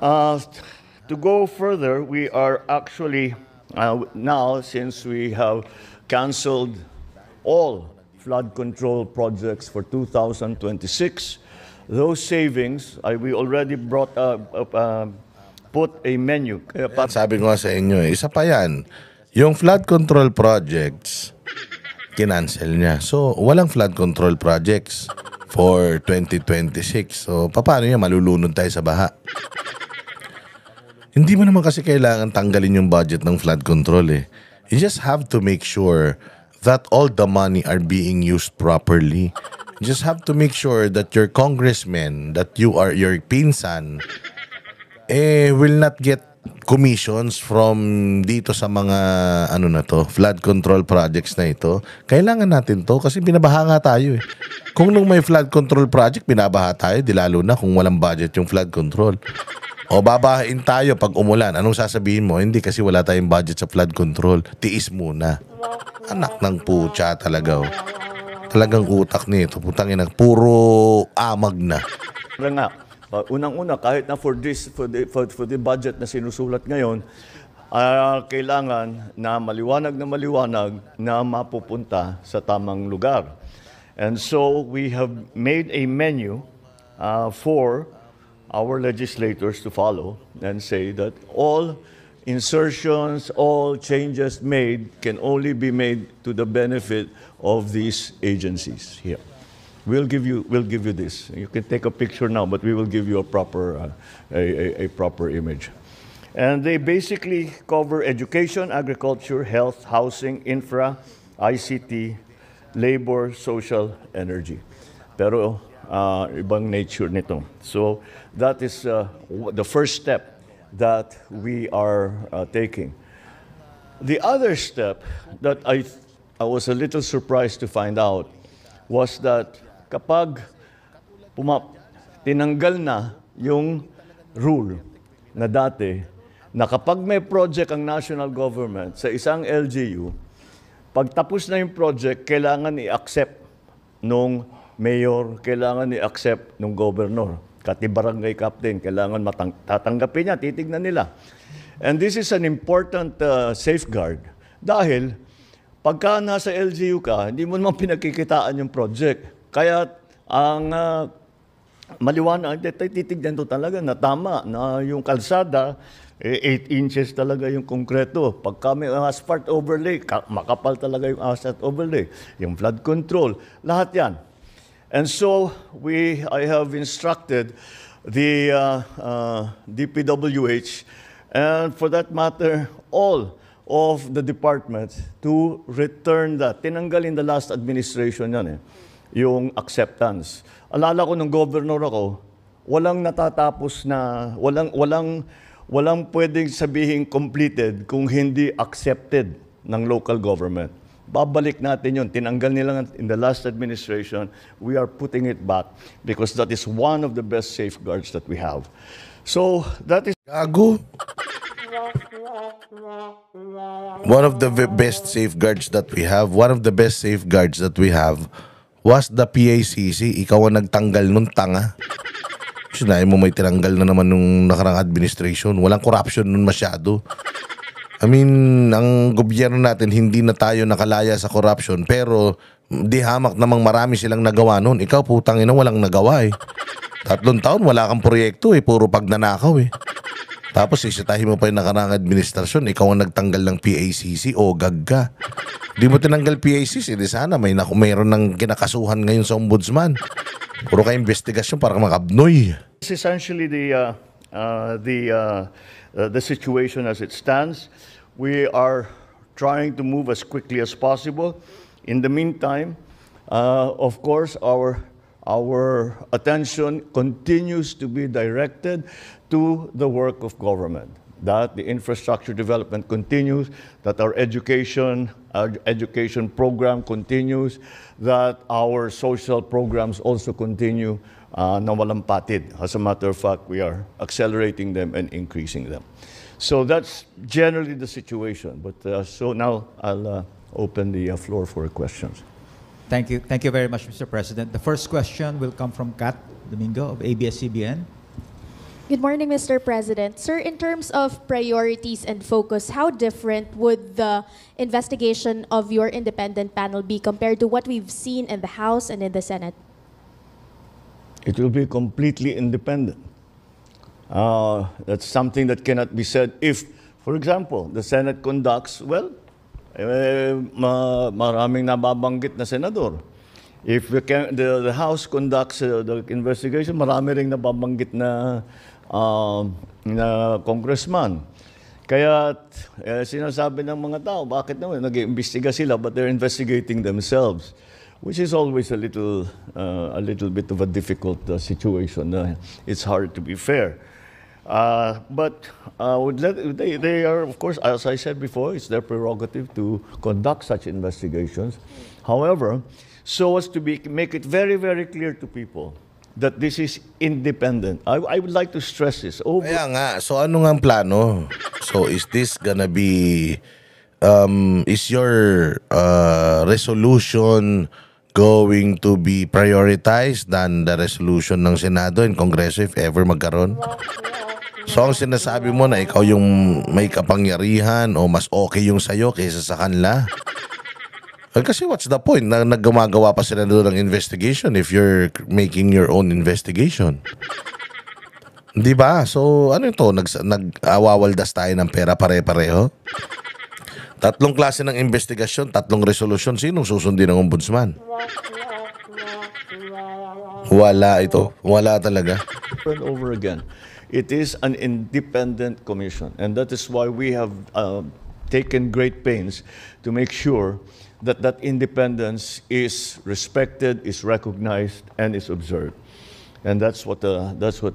Uh, to go further, we are actually now, since we have canceled all flood control projects for 2026, those savings, we already put a menu. Sabi ko nga sa inyo, isa pa yan. Yung flood control projects, kinancel niya. So, walang flood control projects for 2026. So, paano yan? Malulunod tayo sa baha. Hindi mo naman kasi kailangan tanggalin yung budget ng flood control eh. You just have to make sure that all the money are being used properly. You just have to make sure that your congressmen, that you are your pinsan, will not get commissions from dito sa mga flood control projects na ito. Kailangan natin to kasi binabaha nga tayo eh. Kung nung may flood control project, binabaha tayo, di lalo na kung walang budget yung flood control. O babahain tayo pag umulan. Anong sasabihin mo? Hindi kasi wala tayong budget sa flood control. Tiis muna. Anak ng putya talaga. Oh. Talagang utak nito. Putangin na. Puro amag na. Nga, unang-una, kahit na for the budget na sinusulat ngayon, kailangan na maliwanag na mapupunta sa tamang lugar. And so we have made a menu for our legislators to follow and say that all insertions, all changes made can only be made to the benefit of these agencies here. We'll give you this. You can take a picture now, but we will give you a proper image. And they basically cover education, agriculture, health, housing, infra, ICT, labor, social, energy. Pero ibang nature nito. So that is the first step that we are taking. The other step that I was a little surprised to find out was that kapag tinanggal na yung rule na dati na kapag may project ang national government sa isang LGU, pagtapos na yung project, kailangan i-accept nung mayor, kailangan i-accept nung governor. Kati barangay captain, kailangan tatanggapin niya, titignan nila. And this is an important safeguard dahil pagka nasa LGU ka, hindi mo naman pinagkikitaan yung project. Kaya ang maliwanag, titignan to talaga na tama, na yung kalsada, 8 inches talaga yung konkreto. Pagka may asphalt overlay, makapal talaga yung asphalt overlay. Yung flood control, lahat yan. And so I have instructed the DPWH and for that matter, all of the departments to return that. Tinanggal in the last administration yan yung acceptance. Alala ko nung governor ako, walang natatapos na, walang pwedeng sabihin completed kung hindi accepted ng local government. Babalik natin yun. Tinanggal nila in the last administration. We are putting it back because that is one of the best safeguards that we have. So, that is... Gago. One of the best safeguards that we have, was the PACC. Ikaw ang nagtanggal nun, tanga. Sinabi mo may tinanggal na naman nung nakarang administration. Walang corruption nun masyado. I mean, ang gobyerno natin, hindi na tayo nakalaya sa corruption, pero di hamak namang marami silang nagawa noon. Ikaw, putang ina, walang nagawa eh. 3 taon, wala kang proyekto eh, puro pagnanakaw eh. Tapos isitahin mo pa yung nakarang administrasyon, ikaw ang nagtanggal ng PACC, o gagga. Di mo tinanggal PACC, di sana mayroon ng kinakasuhan ngayon sa ombudsman. Puro ka investigasyon para makabnoy. This is essentially the situation as it stands. We are trying to move as quickly as possible. In the meantime, of course, our attention continues to be directed to the work of government, that the infrastructure development continues, that our education program continues, that our social programs also continue na walang patid. As a matter of fact, we are accelerating them and increasing them. So that's generally the situation. But so now I'll open the floor for questions. Thank you. Thank you very much, Mr. President. The first question will come from Kat Domingo of ABS-CBN. Good morning, Mr. President. Sir, in terms of priorities and focus, how different would the investigation of your independent panel be compared to what we've seen in the House and in the Senate? It will be completely independent. That's something that cannot be said if, for example, the Senate conducts, maraming nababanggit na senador. If the House conducts the investigation, marami ring nababanggit na congressman. Kaya sinasabi ng mga tao, bakit naman nag-iimbestiga sila but they're investigating themselves, which is always a little bit of a difficult situation. It's hard to be fair. But they are, of course, as I said before, it's their prerogative to conduct such investigations. However, so as to make it very, very clear to people that this is independent. I would like to stress this. Kaya nga, so ano nga ang plano? So is this gonna be, is your resolution going to be prioritized than the resolution ng Senado and Kongreso if ever magkaroon? So ang sinasabi mo na ikaw yung may kapangyarihan o mas okay yung sayo kaysa sa kanila? Kasi what's the point na naggumagawa pa sila doon ng investigation if you're making your own investigation? Di ba? So ano ito? Nag-awawaldas tayo ng pera pare-pareho? Tatlong klase ng investigasyon, tatlong resolusyon. Sinong susundin ng ombudsman? Wala ito. Wala talaga. Over and over again. It is an independent commission, and that is why we have taken great pains to make sure that that independence is respected, is recognized, and is observed. And that's what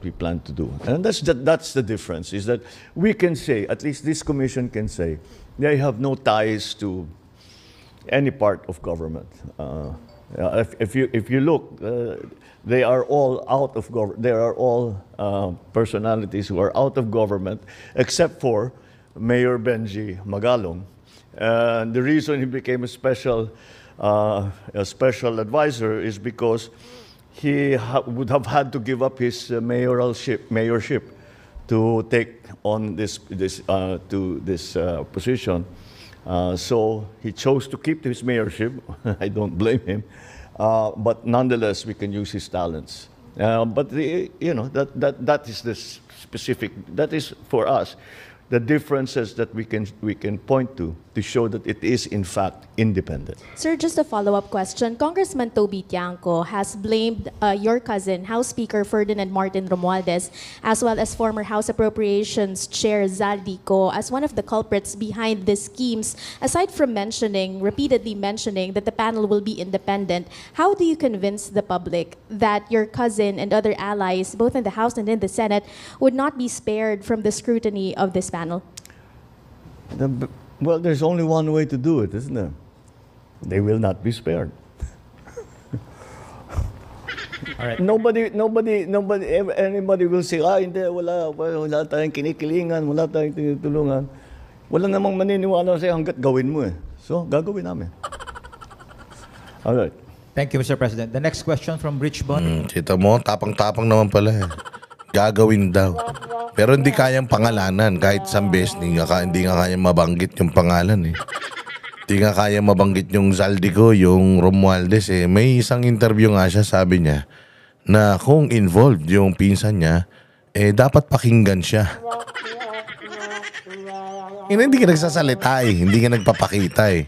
we plan to do. And that's the difference, is that we can say, at least this commission can say, they have no ties to any part of government. If you look, they are all out of government. There are all personalities who are out of government, except for Mayor Benji Magalong. And the reason he became a special advisor is because he would have had to give up his mayorship to take on this position. So he chose to keep his mayorship. I don't blame him, but nonetheless, we can use his talents. But that is the specific. That is for us the differences that we can point to show that it is in fact independent. Sir, just a follow-up question. Congressman Toby Tiangco has blamed your cousin, House Speaker Ferdinand Martin Romualdez, as well as former House Appropriations Chair Zaldico as one of the culprits behind the schemes. Aside from repeatedly mentioning that the panel will be independent, how do you convince the public that your cousin and other allies, both in the House and in the Senate, would not be spared from the scrutiny of this panel? Well, there's only one way to do it, isn't there? They will not be spared. All right. Anybody will say, hindi, wala tayong kinikilingan, wala tayong tinutulungan. Wala namang maniniwala sa'yo hanggat gawin mo eh. So, gagawin namin. All right. Thank you, Mr. President. The next question from Rich Bon. Kita mo, tapang-tapang naman pala eh. Gagawin daw. Pero hindi kayang pangalanan kahit isang beses, hindi nga kayang mabanggit yung pangalan eh. Hindi nga kayang mabanggit yung Zaldico, yung Romualdez eh. May isang interview nga siya, sabi niya, na kung involved yung pinsan niya, eh dapat pakinggan siya. Hindi ka nagsasalita eh, hindi ka nagpapakita eh.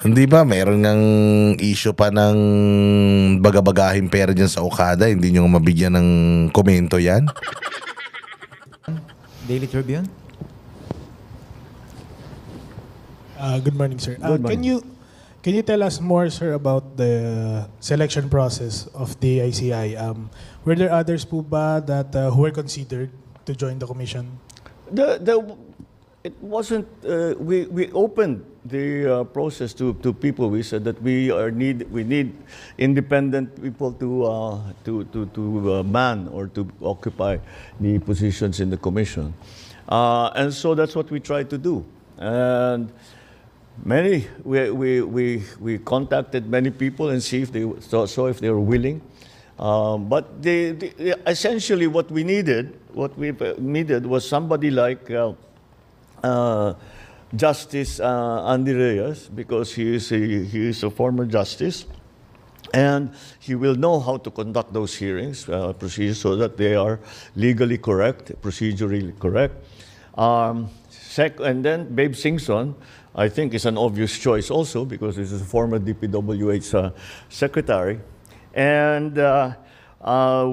Hindi ba, mayroon ng issue pa ng bagabagahing pera dyan sa Okada, hindi nyo mabigyan ng komento yan? Daily Tribune. Good morning, sir. Good morning. Can you tell us more, sir, about the selection process of the ICI? Were there others po ba that who were considered to join the commission? It wasn't. We opened the process to people. We said that we need independent people to man or to occupy the positions in the commission, and so that's what we tried to do. And we contacted many people and see if they were willing. But essentially what we needed was somebody like Justice Andy Reyes, because he is a former justice, and he will know how to conduct those hearings, procedures, so that they are legally correct, procedurally correct. And then Babe Singson, I think, is an obvious choice also, because this is a former DPWH secretary. And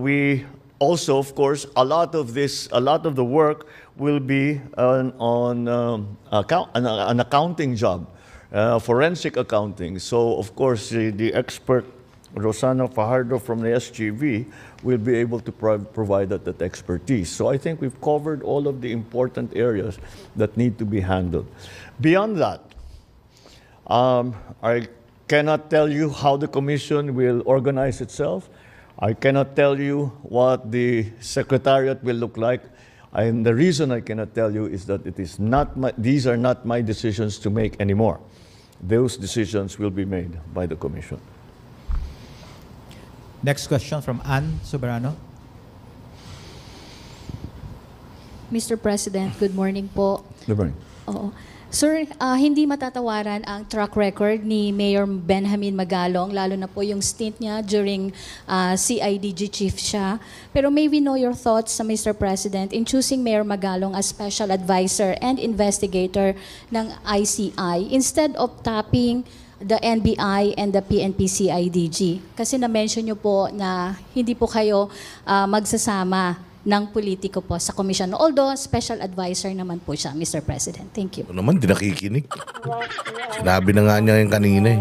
we also, of course, a lot of the work will be an accounting job, forensic accounting. So, of course, the expert Rosana Fajardo from the SGV will be able to provide that expertise. So I think we've covered all of the important areas that need to be handled. Beyond that, I cannot tell you how the commission will organize itself. I cannot tell you what the secretariat will look like. And the reason I cannot tell you is that these are not my decisions to make anymore. Those decisions will be made by the commission. Next question from Ann Soberano. Mr. President, good morning po. Good morning. Oo. Sir, hindi matatawaran ang track record ni Mayor Benjamin Magalong, lalo na po yung stint niya during CIDG chief siya. Pero may we know your thoughts, Mr. President, in choosing Mayor Magalong as special advisor and investigator ng ICI instead of tapping the NBI and the PNP CIDG? Kasi na-mention niyo po na hindi po kayo magsasama ng politiko po sa komisyon. Although, special advisor naman po siya, Mr. President. Thank you. Ito naman, di nakikinig. Sinabi na nga niya yung kanina eh.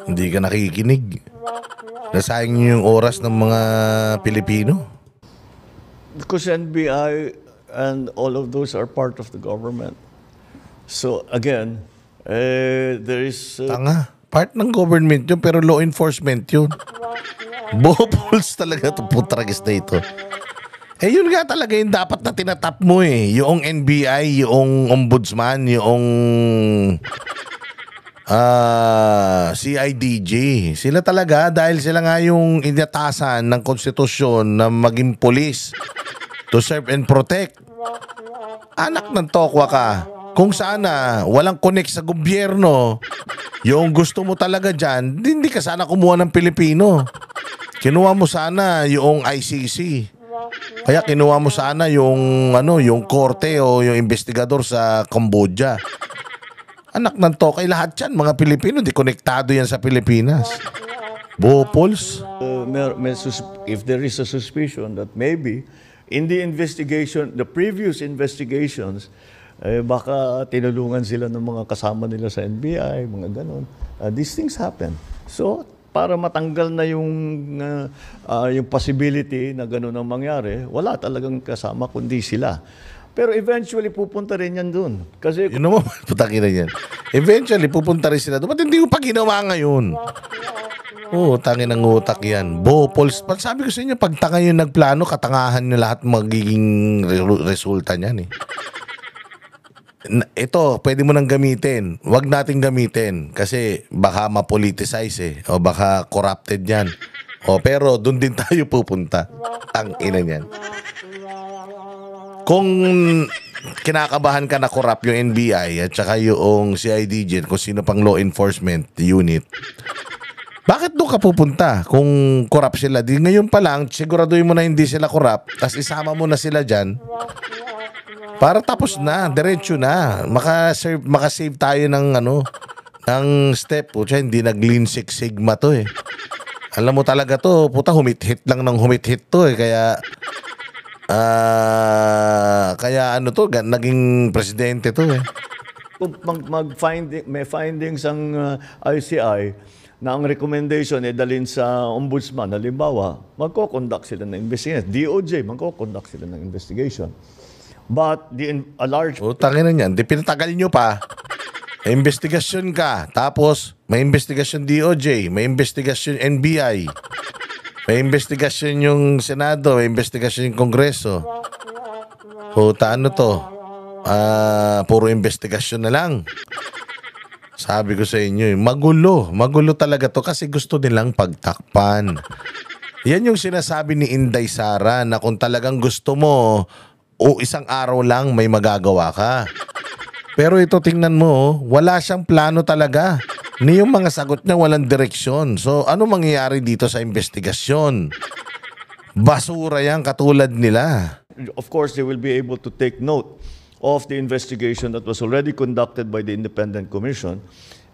Hindi ka nakikinig. Nasayang niyo yung oras ng mga Pilipino. Because NBI and all of those are part of the government. So again, there is... Tanga. Part ng government yun, pero law enforcement yun. Bobols talaga ito, putragis na ito. Eh yun nga talaga yung dapat na tinatap mo eh. Yung NBI, yung ombudsman, yung CIDG. Sila talaga dahil sila nga yung inatasan ng konstitusyon na maging police to serve and protect. Anak ng tokwa ka. Kung sana walang connect sa gobyerno, yung gusto mo talaga dyan, hindi ka sana kumuha ng Pilipino. Kinuha mo sana yung ICC. Kaya kinuha mo sana yung yung korte o yung investigador sa Cambodia. Anak ng tokay lahat yan, mga Pilipino, di konektado yan sa Pilipinas. Bopols. If there is a suspicion that maybe in the investigation, the previous investigations, baka tinulungan sila ng mga kasama nila sa NBI, mga ganon. These things happen. So, para matanggal na yung possibility na gano'n ang mangyari, wala talagang kasama kundi sila. Pero eventually pupunta rin yan dun. Kasi... Yun naman, putakin na yan. Eventually pupunta rin sila doon. Ba't hindi ko pa ginawa ngayon? Oo, tangin ng utak yan. Bopols. Sabi ko sa inyo, pag tanga yung nagplano, katangahan nyo lahat magiging resulta niyan eh. Ito, pwede mo nang gamitin. Huwag natin gamitin kasi baka ma-politicize eh. O baka corrupted yan. O pero doon din tayo pupunta. Tangina niyan. Kung kinakabahan ka na corrupt yung NBI at saka yung CIDG, kung sino pang law enforcement unit, bakit doon ka pupunta kung corrupt sila? Di ngayon pa lang, siguraduhin mo na hindi sila corrupt, tapos isama mo na sila dyan. Para tapos na, diretso na. Makasave tayo ng ng step. Pucha, hindi nag-Lean Six Sigma to eh. Alam mo talaga to, puta, humit-hit lang ng humit-hit to eh. Kaya to, naging presidente to eh. May findings ang ICI na ang recommendation ay dalhin sa ombudsman. Halimbawa, magko-conduct sila ng investigation. DOJ, magko-conduct sila ng investigation. But a large... Tangin na yan. Di pinatagal nyo pa. May investigasyon ka. Tapos, may investigasyon DOJ. May investigasyon NBI. May investigasyon yung Senado. May investigasyon yung Kongreso. Puta, to? Puro investigasyon na lang. Sabi ko sa inyo, magulo. Magulo talaga to kasi gusto nilang pagtakpan. Yan yung sinasabi ni Inday Sara na kung talagang gusto mo, o isang araw lang may magagawa ka. Pero ito tingnan mo, wala siyang plano talaga. Ni yung mga sagot niya walang direksyon. So ano mangyayari dito sa investigasyon? Basura yan katulad nila. Of course, they will be able to take note of the investigation that was already conducted by the Independent Commission.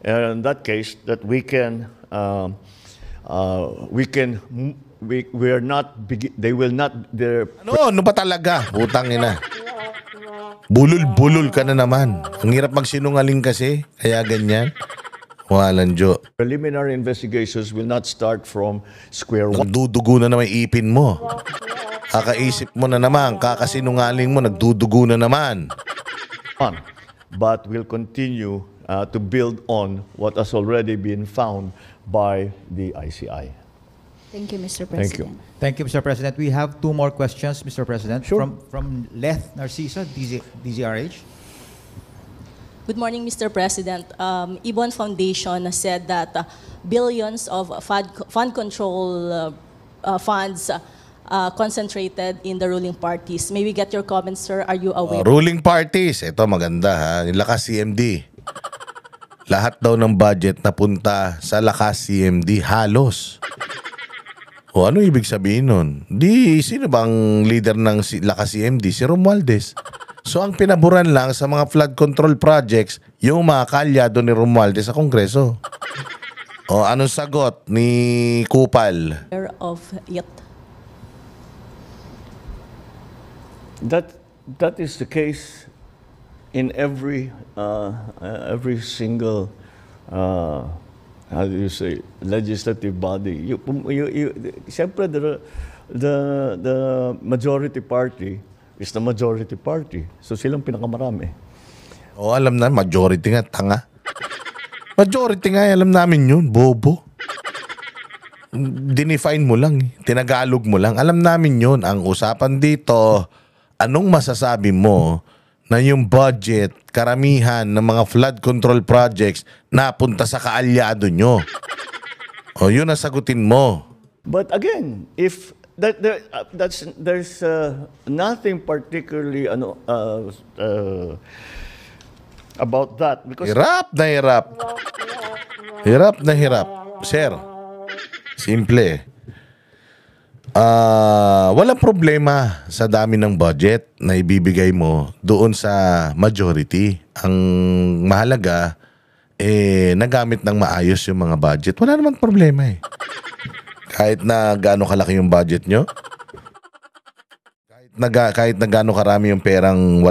And in that case, that we are not, they will not, Ano ba talaga? Putang ina. Bulol-bulol ka na naman. Ang hirap magsinungaling kasi. Kaya ganyan. Walang jo. preliminary investigations will not start from square one. Nagdudugo na naman ipin mo. Kakaisip mo na naman. Kakasinungaling mo. Nagdudugo na naman. But will continue to build on what has already been found by the ICI. Thank you, Mr. Thank you. President. Thank you, Mr. President. We have two more questions, Mr. President. Sure. From Leth Narcisa, DZRH. Good morning, Mr. President. Ibon Foundation said that billions of fund control funds concentrated in the ruling parties. May we get your comments, sir? Are you aware? Ruling parties. Ito maganda ha. Yung Lakas CMD. Lahat daw ng budget napunta sa Lakas CMD. Halos. O ano ibig sabihin nun? Di, sino bang leader ng Lakas CMD? Si Romualdez. So ang pinaburan lang sa mga flood control projects, yung mga kalyado ni Romualdez sa Kongreso. O anong sagot ni Kupal? Aware of it? That is the case in every single how do you say legislative body. Siyempre, the majority party is the majority party. So silang pinakamarami. O alam na, majority nga, tanga. Majority nga, alam namin yun, bobo. Dinefine mo lang, tinagalog mo lang. Alam namin yun. Ang usapan dito, anong masasabi mo na yung budget, karamihan ng mga flood control projects napunta sa kaalyado nyo? O yun ang sagutin mo. But again, if there's nothing particularly about that because Hirap na hirap. Hirap na hirap. Sir, simple. Walang problema sa dami ng budget na ibibigay mo doon sa majority. Ang mahalaga, nagamit ng maayos yung mga budget. Wala namang problema eh. Kahit na gaano kalaki yung budget nyo, kahit na gaano karami yung perang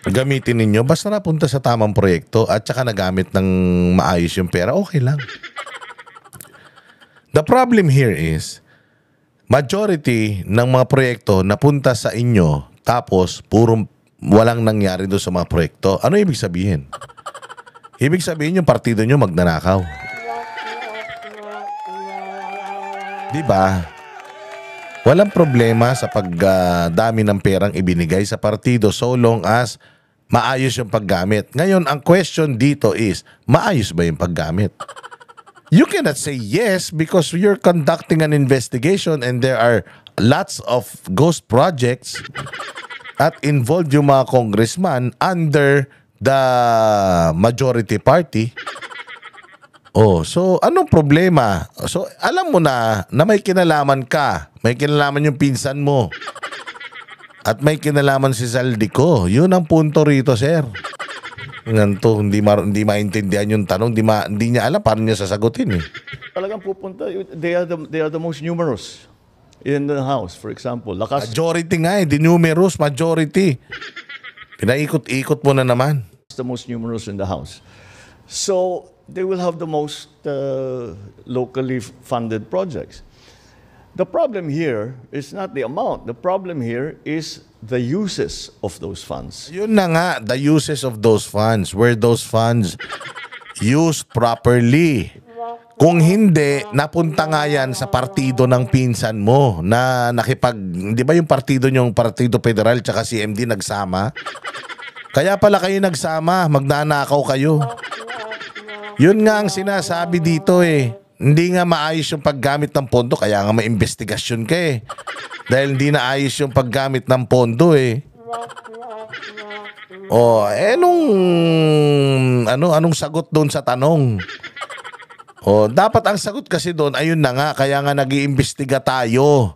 gamitin ninyo, basta napunta sa tamang proyekto at saka nagamit ng maayos yung pera, okay lang. The problem here is, majority ng mga proyekto napunta sa inyo tapos puro walang nangyari doon sa mga proyekto. Ano ibig sabihin? Ibig sabihin yung partido nyo magnanakaw. Diba? Walang problema sa pagdami ng perang ibinigay sa partido so long as maayos yung paggamit. Ngayon, ang question dito is, maayos ba yung paggamit? You cannot say yes because you're conducting an investigation and there are lots of ghost projects at involved yung mga congressman under the majority party. Oh, so anong problema? So alam mo na may kinalaman ka, may kinalaman yung pinsan mo. At may kinalaman si Zaldico. Yun ang punto rito, sir. Ganito, hindi maintindihan yung tanong, hindi niya alam paano niya sasagutin eh. talagang pupunta, they are the most numerous in the House, for example. Lakas Majority nga eh, di numerous, majority. Pinaikot-ikot mo na naman. the most numerous in the House. So they will have the most locally funded projects. The problem here is not the amount. The problem here is the uses of those funds. Yun na nga, the uses of those funds. Were those funds used properly? Kung hindi, napunta nga yan sa partido ng pinsan mo na di ba yung partido nyong Partido Federal tsaka CMD nagsama? Kaya pala kayo nagsama, magnanakaw kayo. Yun nga ang sinasabi dito eh. Hindi nga maayos yung paggamit ng pondo, kaya nga may investigasyon ka eh. Dahil hindi na ayos yung paggamit ng pondo eh. Anong sagot doon sa tanong? Dapat ang sagot kasi doon, ayun na nga, kaya nga nag-iimbestiga tayo.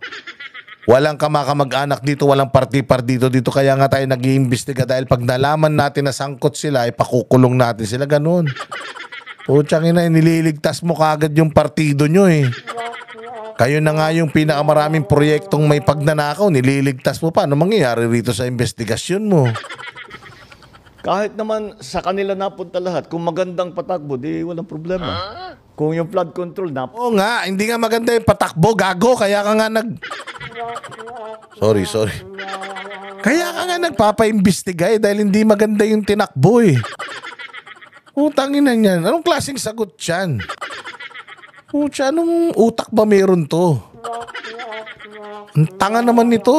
Walang kamag-anak dito, walang parti-partido dito, kaya nga tayo nag-iimbestiga dahil pag nalaman natin na sangkot sila, ipakukulong natin sila, ganun. Putsang ina, nililigtas mo kagad yung partido nyo eh. Kayo na nga yung pinakamaraming proyektong may pagnanakaw, nililigtas mo pa. Ano mangyayari rito sa investigasyon mo? Kahit naman sa kanila napunta lahat, kung magandang patakbo, di walang problema. Kung yung flood control Oo nga, hindi nga maganda yung patakbo, gago. Kaya ka nga Sorry. Kaya ka nga nagpapaimbestiga eh, dahil hindi maganda yung tinakbo eh. Utangin na yan. Anong klaseng sagot yan? Pucha, anong utak ba meron to? Ang tanga naman nito.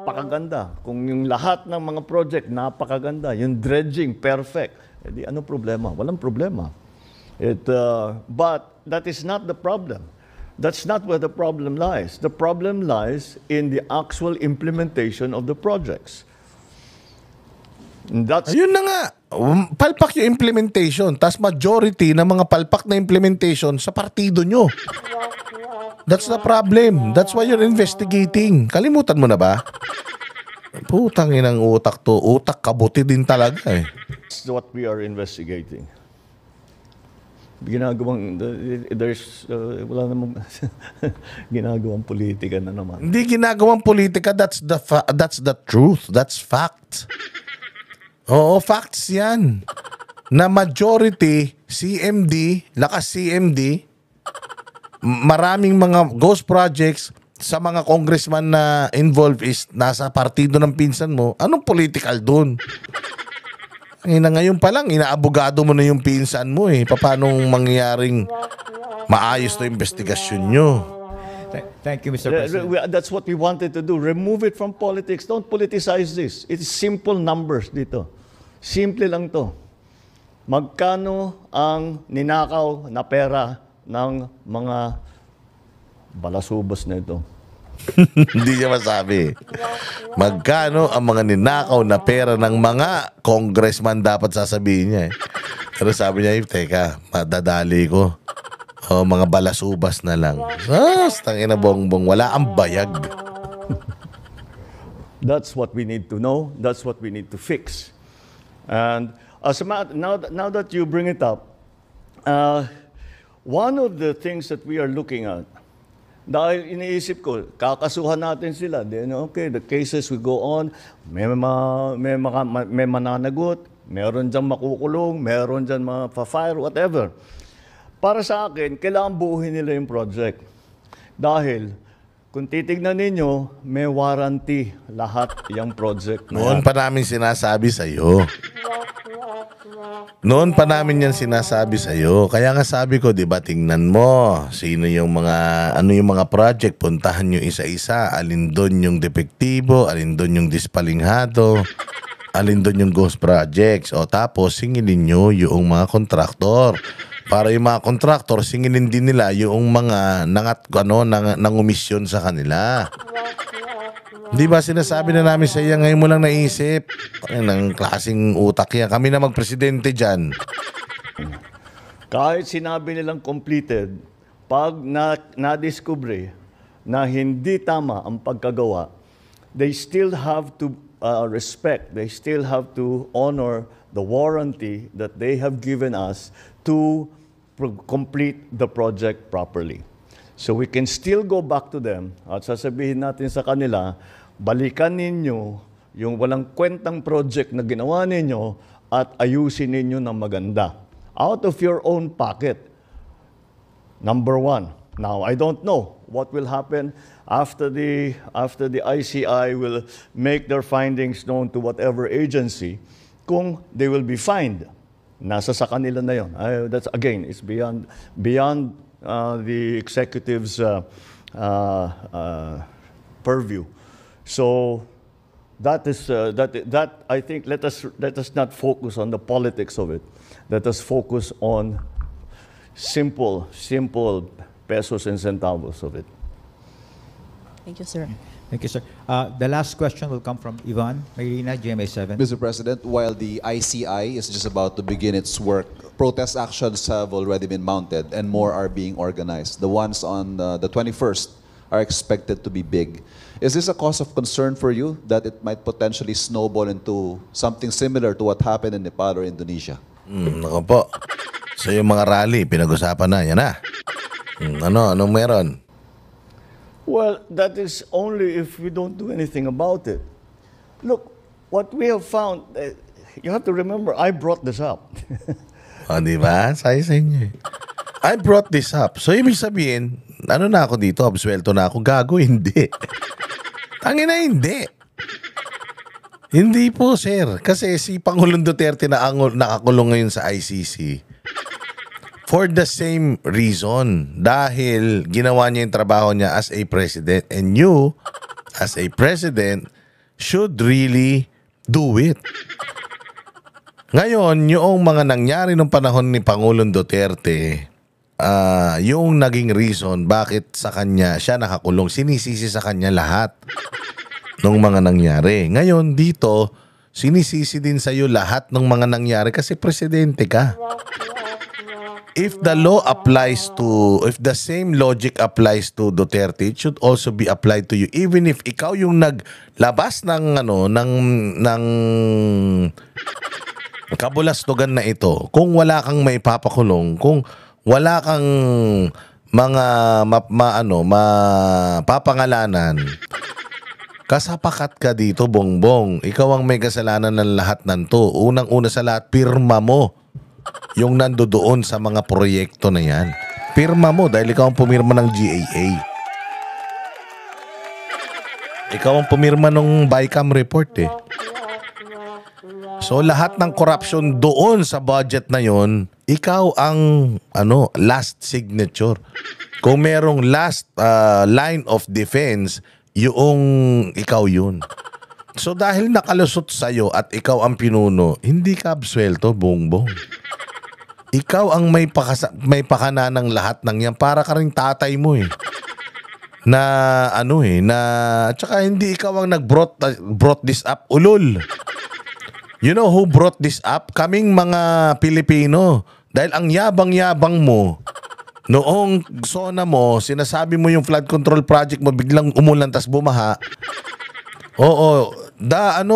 napakaganda. Kung yung lahat ng mga project napakaganda, yung dredging perfect, edi ano problema? Walang problema. But that is not the problem. That's not where the problem lies. The problem lies in the actual implementation of the projects. And that's Ayun na nga. Palpak yung implementation. Tas majority ng mga palpak na implementation sa partido nyo. That's the problem. That's why you're investigating. Kalimutan mo na ba? Putang inang utak to. Utak kabuti din talaga eh. what we are investigating. Ginagawang, wala namang ginagawang politika na naman. Hindi ginagawang politika. That's the truth. That's fact. Oo, facts yan. Na majority, CMD, lakas CMD, maraming mga ghost projects sa mga congressman na involved is nasa partido ng pinsan mo. Anong political dun? Ngayon pa lang, inaabogado mo na yung pinsan mo eh. Paano mangyayaring maayos na investigasyon nyo? Thank you, Mr. President. That's what we wanted to do. Remove it from politics. Don't politicize this. It's simple numbers dito. Simple lang to. Magkano ang ninakaw na pera ng mga balasubos na ito? Hindi niya masabi. Magkano ang mga ninakaw na pera ng mga congressman dapat sasabihin niya eh. Pero sabi niya, teka, madadali ko. O mga balasubas na lang. Tangina bongbong, wala ang bayag. That's what we need to know. That's what we need to fix. And as a matter, now that you bring it up, one of the things that we are looking at, dahil iniisip ko, kakasuhan natin sila. Then, okay, the cases will go on. May mananagot, meron dyan makukulong, meron dyan pa-fire, whatever. Para sa akin, kailangan buuhin nila yung project. Dahil, kung titignan ninyo, may warranty lahat yung project na Noon yan. pa namin sinasabi sa'yo. Noon pa namin yan sinasabi sa'yo. Kaya nga sabi ko, di ba, tingnan mo sino yung mga, ano yung mga project, puntahan nyo isa-isa, alin doon yung depektibo, alin doon yung dispalinghado, alin doon yung ghost projects. O tapos, singilin nyo yung mga kontraktor. Para yung mga kontraktor, singilin din nila yung mga nangumisyon sa kanila. Di ba sinasabi na namin sa iya, ngayon mo lang naisip? Ang klaseng utak yan. Kami na magpresidente dyan. Kahit sinabi nilang completed, pag na-discover na hindi tama ang pagkagawa, they still have to respect, they still have to honor the warranty that they have given us to complete the project properly. So we can still go back to them at sasabihin natin sa kanila, balikan ninyo yung walang kwentang project na ginawa ninyo at ayusin ninyo ng maganda. Out of your own pocket. Number one. Now, I don't know what will happen after the ICI will make their findings known to whatever agency, kung they will be fined. Nasa sa kanila na yun. That's again, it's beyond the executive's purview. So that I think let us not focus on the politics of it. Let us focus on simple pesos and centavos of it. Thank you, sir. Thank you, sir. The last question will come from Ivan Mayrina, GMA7. Mr. President, while the ICI is just about to begin its work, protest actions have already been mounted and more are being organized. The ones on the 21st are expected to be big. Is this a cause of concern for you that it might potentially snowball into something similar to what happened in Nepal or Indonesia? Nako po. So yung mga rally, pinag-usapan na, yan na. Anong meron? Well, that is only if we don't do anything about it. Look, what we have found, you have to remember, I brought this up. O, di ba? Sayo sa inyo eh. I brought this up. So, ibig sabihin, ano na ako dito? Absuelto na ako? Gago? Hindi. Tangina, hindi. Hindi po, sir. Kasi si Pangulong Duterte na nakakulong ngayon sa ICC for the same reason. Dahil ginawa niya yung trabaho niya as a president. And you, as a president, should really do it. Ngayon, yung mga nangyari nung panahon ni Pangulong Duterte, yung naging reason bakit sa kanya siya nakakulong, sinisisi sa kanya lahat ng mga nangyari. Ngayon, dito, sinisisi din sa iyo lahat ng mga nangyari kasi presidente ka. If the law applies to, if the same logic applies to Duterte, it should also be applied to you. Even if ikaw yung naglabas ng kabulastugan na ito, kung wala kang may papakulong, kung wala kang mga mapapangalanan, kasapakat ka dito, Bongbong. Ikaw ang may kasalanan ng lahat ng to. Unang-una sa lahat, pirma mo yung nandoon sa mga proyekto na yan. Pirma mo dahil ikaw ang pumirma ng GAA. Ikaw ang pumirma ng BICAM report eh. So lahat ng corruption doon sa budget na yon, ikaw ang last signature. Kung merong last line of defense, yung ikaw yun. So dahil nakalusot sa'yo at ikaw ang pinuno, hindi ka absuelto, Bongbong. Ikaw ang may pakana ng lahat ng yan. Para ka rin tatay mo eh. Tsaka hindi ikaw ang brought this up, ulol. You know who brought this up? Kaming mga Pilipino. Dahil ang yabang-yabang mo, noong SONA mo, sinasabi mo yung flood control project mo, biglang umulan tas bumaha. Oo,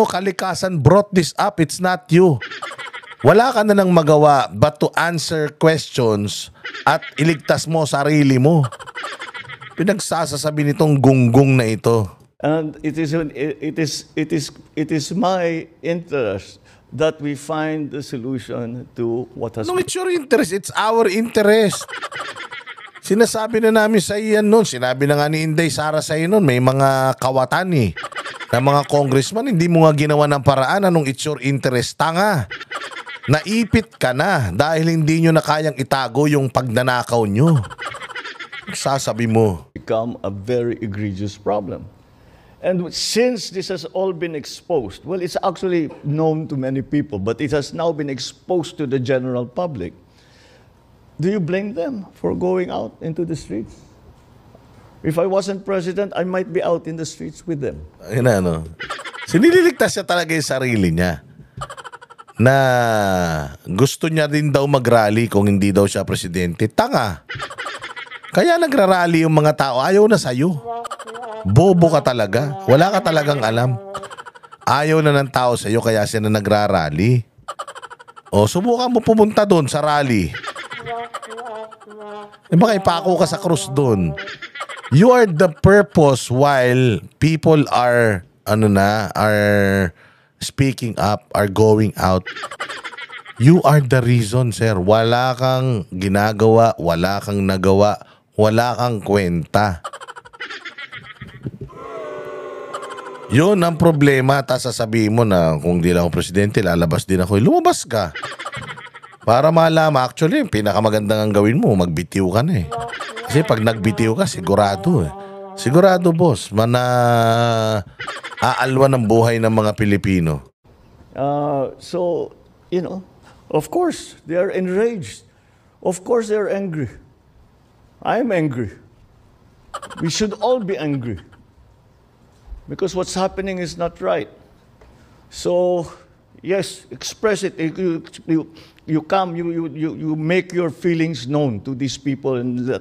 kalikasan brought this up. It's not you. Wala ka na nang magawa but to answer questions at iligtas mo sarili mo. Pinagsasasabi nitong gunggong na ito. And it is my interest that we find the solution to what has No, it's your interest. It's our interest. Sinasabi na namin sa iyan noon. Sinabi na nga ni Inday Sara sa iyo noon. May mga kawatan eh. Na mga congressman, hindi mo nga ginawa ng paraan. Anong it's your interest? Tanga. Naipit ka na dahil hindi nyo na kayang itago yung pagnanakaw nyo. Sasabi mo. become a very egregious problem. And since this has all been exposed, well, it's actually known to many people, but it has now been exposed to the general public. Do you blame them for going out into the streets? If I wasn't president, I might be out in the streets with them. Ayun Sinililigtas niya talaga yung sarili niya. Na gusto niya din daw mag-rally kung hindi daw siya presidente. Tanga. Kaya nagrarally yung mga tao. Ayaw na sa'yo. Bobo ka talaga. Wala ka talagang alam. Ayaw na ng tao sa'yo kaya siya na nagrarally. O, subukan mo pumunta doon sa rally. Baka ipako ka sa krus doon. You are the purpose while people are speaking up, are going out. You are the reason, sir. Wala kang ginagawa, wala kang nagawa, wala kang kwenta. Yun ang problema. Tas sasabihin mo na kung di lang ako presidente, lalabas din ako. Lumabas ka. Para malaman, actually, pinakamagandang ang gawin mo, magbitiw ka na eh. Kasi pag nagbitiw ka, sigurado eh. Sigurado, boss, aalwan ng buhay ng mga Pilipino. So, of course, they are enraged Of course they're angry. I'm angry. We should all be angry. Because what's happening is not right. So, yes, express it. You come, you make your feelings known to these people and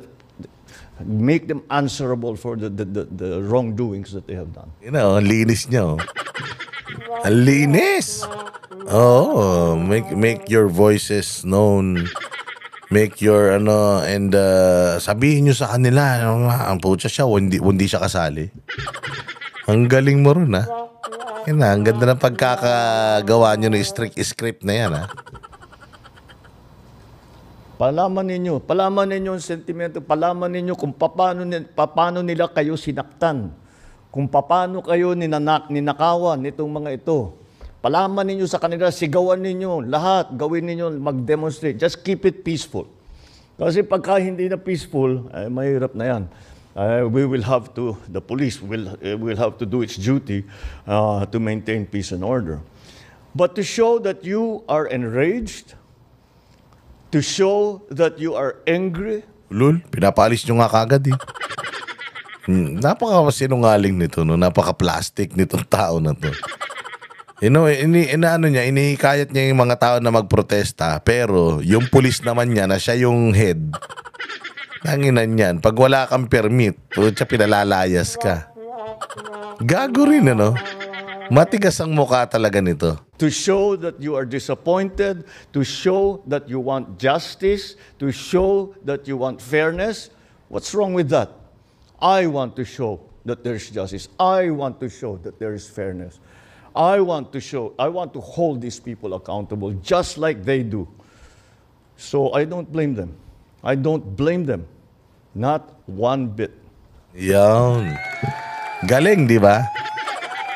make them answerable for the wrongdoings that they have done. You know, ang linis niyo. Ang linis! Oh, make your voices known. Make your and sabihin nyo sa kanila, ang putya siya, hindi siya kasali. Ang galing mo rin, ha? Yan na, ang ganda ng pagkakagawa nyo ng script na yan, ha? Palaman ninyo ang sentimento, palaman ninyo kung paano nila kayo sinaktan, kung paano kayo ninakawan nitong mga ito. Palaman ninyo sa kanila, sigawan ninyo, lahat, gawin ninyo, mag-demonstrate. Just keep it peaceful. Kasi pagka hindi na peaceful, mahirap na yan. The police will have to do its duty to maintain peace and order. But to show that you are enraged, to show that you are angry, Lul, pinapalis nyo nga kagad, eh. Napaka-sinungaling nito, no? Napaka-plastic nitong tao na to. You know, inihikayat niya yung mga tao na magprotesta, pero yung pulis naman niya na siya yung head, nanginan yan. Pag wala kang permit, siya pinalalayas ka. Gago rin, ano? Matigas ang mukha talaga nito. to show that you are disappointed, to show that you want justice, to show that you want fairness. What's wrong with that? I want to show that there's justice. I want to show that there is fairness. I want to hold these people accountable just like they do. So I don't blame them. I don't blame them. Not one bit. Yan. Galing, di ba?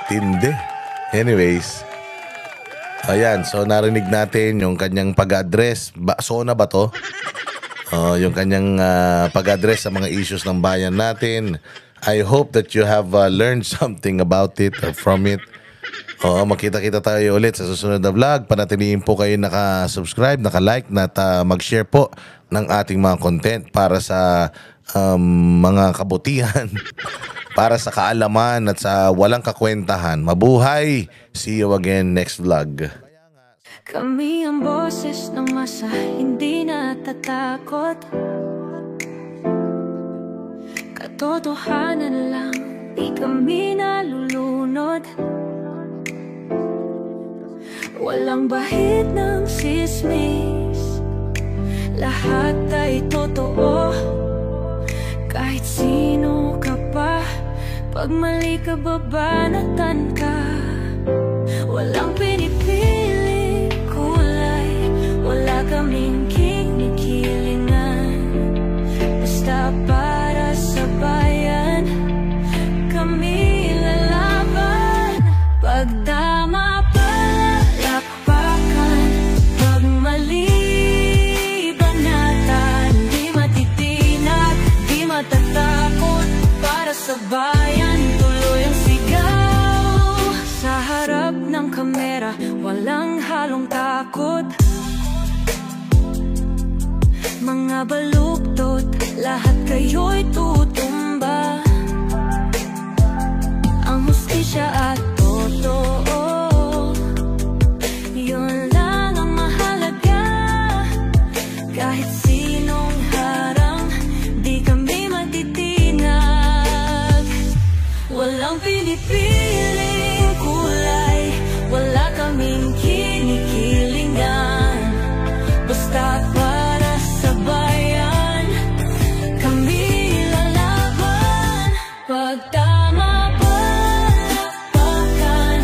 Tindi. Anyways. Ayan, so narinig natin yung kanyang pag-address. Sona ba to? Yung kanyang pag-address sa mga issues ng bayan natin. I hope that you have learned something about it or from it. Makita-kita tayo ulit sa susunod na vlog. Panatiliin po kayo naka-subscribe, naka-like, at mag-share po ng ating mga content para sa mga kabutihan, para sa kaalaman at sa walang kakwentahan. Mabuhay! See you again next vlog. Kami ang boses ng masa, hindi natatakot. Katotohanan lang, di kami nalulunod. Walang bahid ng sismis, lahat ay totoo. Kahit sino ka pa, pag mali ka babanatan ka. Walang pinipili kulay, wala kaming kinikilingan. Basta para sa bayan, kami lalaban. Pagtama palakpakan, pag mali banatan. Di matitinag, di matatakot, para sa bayan tuloy ang sigaw. Sa harap ng kamera, walang halong takot. Mga baluktot, lahat kayo'y tutumba. Ang hustisya at totoo, yun lang ang mahalaga. Kahit sinong harang, di kami matitinag. Walang pinipiling kulay, wala kaming kinikilingan. Basta para sa bayan, kami lalaban. Pagtama palakpakan,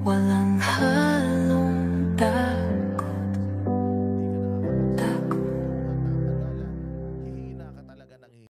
Wala